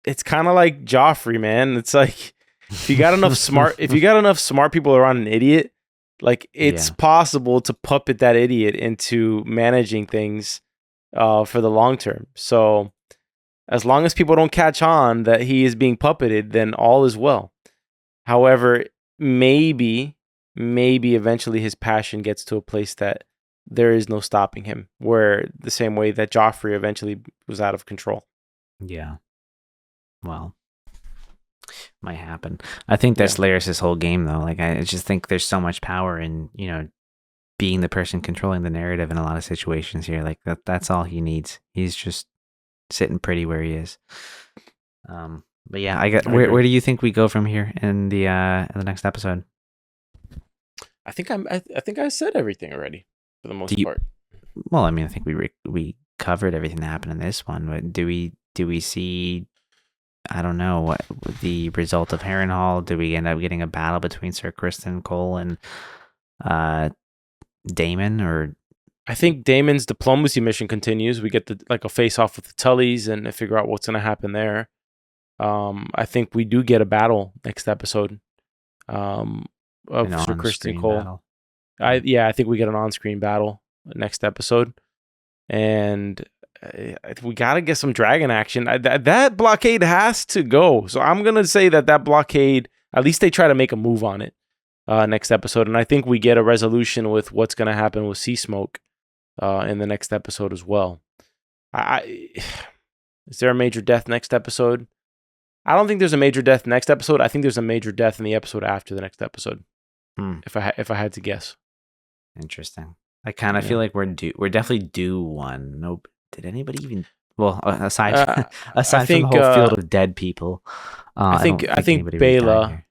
it's kind of like Joffrey, man. It's like if you got enough smart people around an idiot, like it's possible to puppet that idiot into managing things for the long term. So as long as people don't catch on that he is being puppeted, then all is well. However, maybe eventually his passion gets to a place that there is no stopping him, where the same way that Joffrey eventually was out of control. Yeah. Well, might happen. I think that's Larys' whole game, though. Like, I just think there's so much power in, being the person controlling the narrative in a lot of situations here. Like, that's all he needs. He's just sitting pretty where he is. But yeah, where do you think we go from here in the next episode? I think I said everything already for the most part. Well, I mean, I think we covered everything that happened in this one, but do we see, I don't know, what the result of Harrenhal? Do we end up getting a battle between Sir Cristan Cole and Damon? Or I think Damon's diplomacy mission continues. We get a face off with the Tullys and figure out what's going to happen there. I think we do get a battle next episode of Sir Cristan Cole. Battle. I think we get an on-screen battle next episode, and we got to get some dragon action. That blockade has to go. So I'm going to say that blockade, at least they try to make a move on it next episode. And I think we get a resolution with what's going to happen with Sea Smoke in the next episode as well. Is there a major death next episode? I don't think there's a major death next episode. I think there's a major death in the episode after the next episode. If I had to guess. Interesting. I kind of feel like we're definitely due one. Nope. Did anybody even? Well, aside from the whole field of dead people, I think Bela.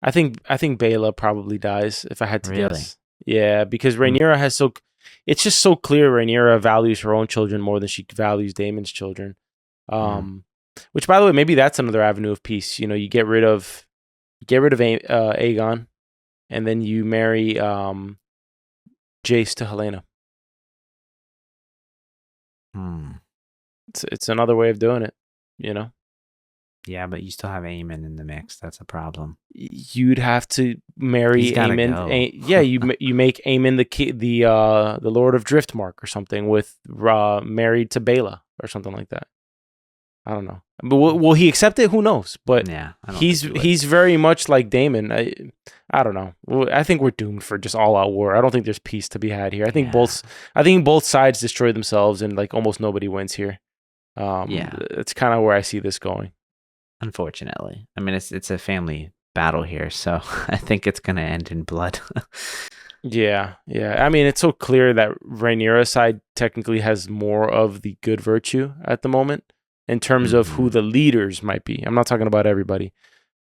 I think Bela probably dies if I had to guess. Yeah, because Rhaenyra has it's just so clear Rhaenyra values her own children more than she values Daemon's children. Which, by the way, maybe that's another avenue of peace. You know, you get rid of Aegon, and then you marry Jace to Helena. It's another way of doing it, you know. Yeah, but you still have Aemond in the mix. That's a problem. You'd have to marry Aemond. Yeah, you make Aemond the Lord of Driftmark or something with married to Bela or something like that. I don't know. But will he accept it? Who knows? But yeah, he's very much like Damon. I don't know. I think we're doomed for just all out war. I don't think there's peace to be had here. I think both sides destroy themselves and like almost nobody wins here. It's kind of where I see this going. Unfortunately, I mean it's a family battle here, so I think it's gonna end in blood. Yeah. I mean, it's so clear that Rhaenyra's side technically has more of the good virtue at the moment in terms of who the leaders might be. I'm not talking about everybody,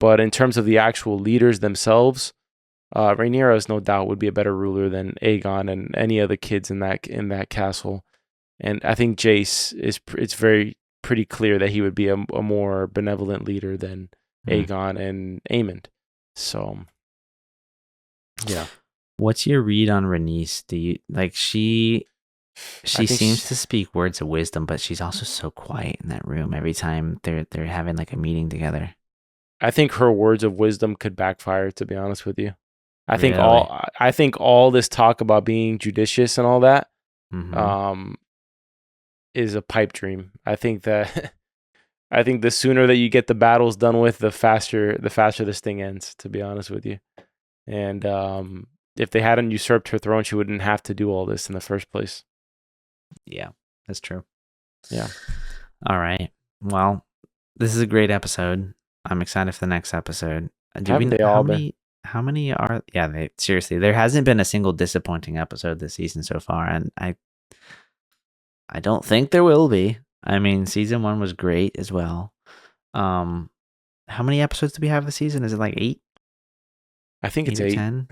but in terms of the actual leaders themselves, Rhaenyra, no doubt, would be a better ruler than Aegon and any of the kids in that castle. And I think Jace it's pretty clear that he would be a more benevolent leader than Aegon and Aemond. So, yeah. What's your read on Rhaenys? Do you like she seems to speak words of wisdom, but she's also so quiet in that room every time they're having like a meeting together. I think her words of wisdom could backfire, to be honest with you. I think all this talk about being judicious and all that is a pipe dream. I think the sooner that you get the battles done with, the faster this thing ends, to be honest with you. And if they hadn't usurped her throne, she wouldn't have to do all this in the first place. Yeah, that's true. Yeah. All right. Well, this is a great episode. I'm excited for the next episode. How many are? Yeah, seriously, there hasn't been a single disappointing episode this season so far, and I don't think there will be. I mean, season 1 was great as well. How many episodes do we have this season? Is it like 8? I think it's 8. 10?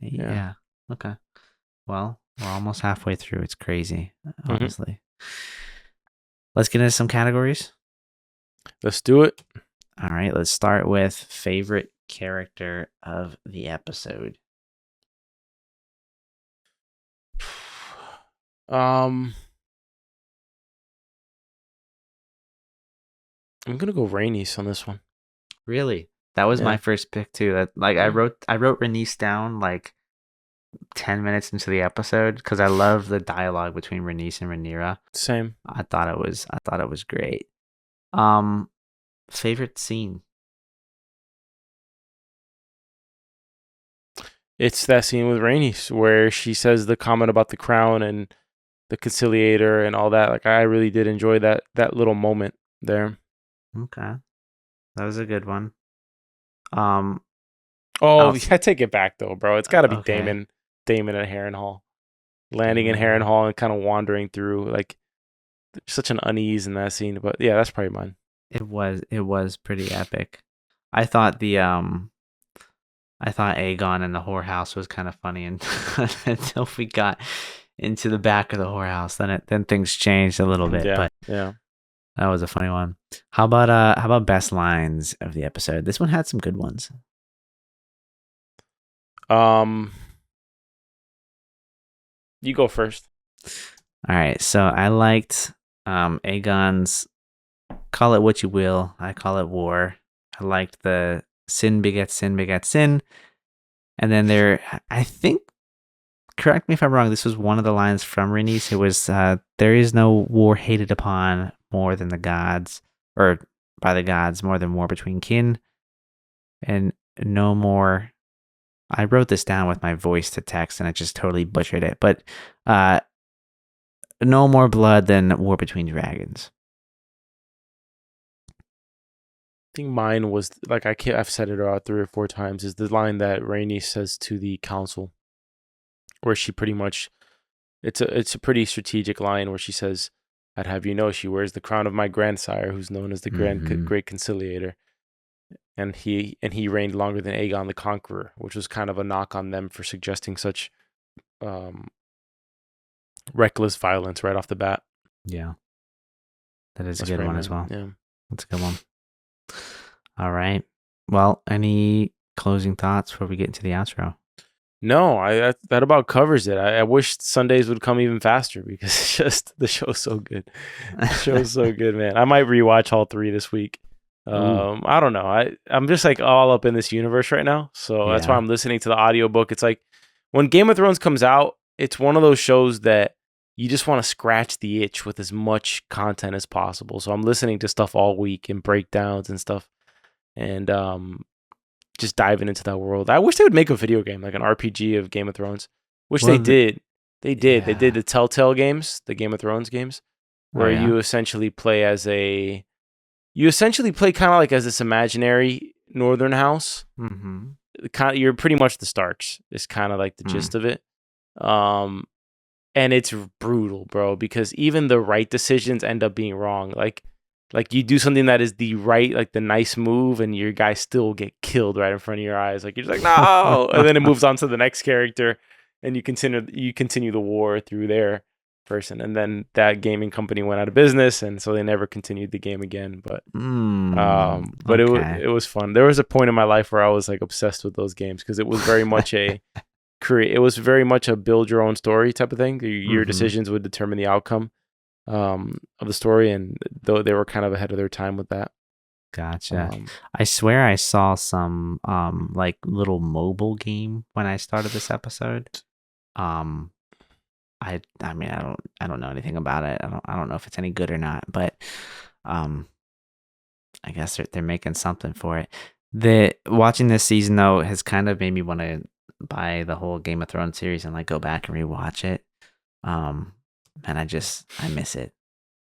8, yeah. Okay. Well, we're almost halfway through. It's crazy, honestly. Let's get into some categories. Let's do it. All right. Let's start with favorite character of the episode. I'm gonna go Rhaenys on this one. Really? That was my first pick too. That I wrote Rhaenys down like 10 minutes into the episode because I love the dialogue between Rhaenys and Rhaenyra. Same. I thought it was great. Favorite scene? It's that scene with Rhaenys where she says the comment about the crown and the conciliator and all that. Like, I really did enjoy that little moment there. Okay, that was a good one. I take it back though, bro. It's got to be Damon at Harrenhal, landing in Harrenhal and kind of wandering through, like, such an unease in that scene. But yeah, that's probably mine. It was pretty epic. I thought Aegon in the whorehouse was kind of funny, and until we got into the back of the whorehouse, then things changed a little bit. But that was a funny one. How about best lines of the episode? This one had some good ones. You go first. All right. So I liked Aegon's "Call it what you will, I call it war." I liked the "sin begets sin begets sin," and then I think correct me if I'm wrong. This was one of the lines from Rhaenys. It was, "There is no war hated upon more than the gods, or by the gods more than war between kin, and no more." I wrote this down with my voice to text, and I just totally butchered it. But no more blood than war between dragons. I think mine was like I've said it about 3 or 4 times. Is the line that Rhaenys says to the council, where she pretty much, it's a pretty strategic line where she says, "I'd have you know, she wears the crown of my grandsire, who's known as the Great Conciliator, and he reigned longer than Aegon the Conqueror," which was kind of a knock on them for suggesting such reckless violence right off the bat. Yeah, that is a good one as well. Yeah, that's a good one. All right. Well, any closing thoughts before we get into the outro? No, that about covers it. I wish Sundays would come even faster because it's just the show's so good. The show's so good, man. I might rewatch all 3 this week. I don't know. I'm just like all up in this universe right now, so that's why I'm listening to the audiobook. It's like when Game of Thrones comes out, it's one of those shows that you just want to scratch the itch with as much content as possible. So I'm listening to stuff all week and breakdowns and stuff, and just diving into that world. I wish they would make a video game, like an RPG of Game of Thrones. They did. They did. They did the Telltale games, the Game of Thrones games, where you essentially play kind of like as this imaginary northern house. Mm-hmm. You're pretty much the Starks. Is kind of like the gist of it. And it's brutal, bro, because even the right decisions end up being wrong. Like you do something that is the right, like the nice move, and your guys still get killed right in front of your eyes. Like you're just like, no, and then it moves on to the next character, and you continue the war through their person, and then that gaming company went out of business, and so they never continued the game again. But it was fun. There was a point in my life where I was like obsessed with those games because it was very much it was very much a build your own story type of thing. Your decisions would determine the outcome of the story, and though they were kind of ahead of their time with that. Gotcha. I swear I saw some like little mobile game when I started this episode. I mean I don't know anything about it. I don't know if it's any good or not, but I guess they're making something for it. Watching this season though has kind of made me want to buy the whole Game of Thrones series and like go back and rewatch it. And I miss it.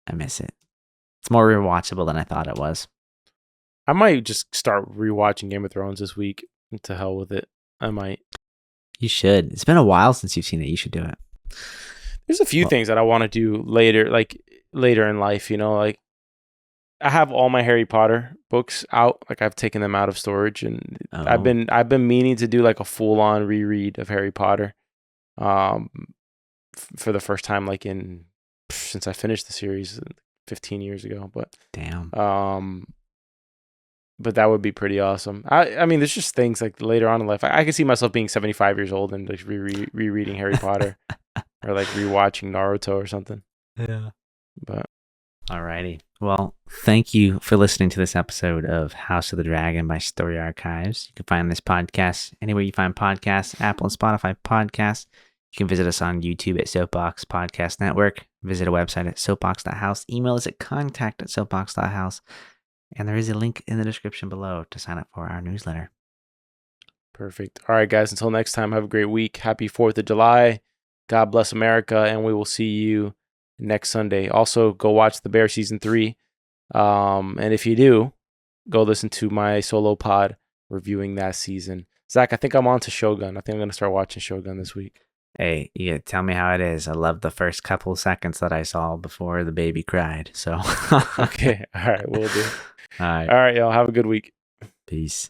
It's more rewatchable than I thought it was. I might just start rewatching Game of Thrones this week. To hell with it. I might. You should. It's been a while since you've seen it. You should do it. There's a few things that I want to do later in life, you know, like I have all my Harry Potter books out. Like I've taken them out of storage, and I've been meaning to do like a full on reread of Harry Potter. For the first time, like since I finished the series 15 years ago, but damn. But that would be pretty awesome. I mean, there's just things like later on in life. I could see myself being 75 years old and like rereading Harry Potter, or like rewatching Naruto or something. Yeah. But alrighty. Well, thank you for listening to this episode of House of the Dragon by Story Archives. You can find this podcast anywhere you find podcasts, Apple and Spotify podcasts. You can visit us on YouTube at Soapbox Podcast Network. Visit our website at soapbox.house. Email us at contact@soapbox.house. And there is a link in the description below to sign up for our newsletter. Perfect. All right, guys. Until next time, have a great week. Happy 4th of July. God bless America. And we will see you next Sunday. Also, go watch The Bear Season 3. And if you do, go listen to my solo pod reviewing that season. Zach, I think I'm on to Shogun. I think I'm going to start watching Shogun this week. Hey, yeah, tell me how it is. I loved the first couple of seconds that I saw before the baby cried. So okay. All right, we'll do. All right, y'all. Have a good week. Peace.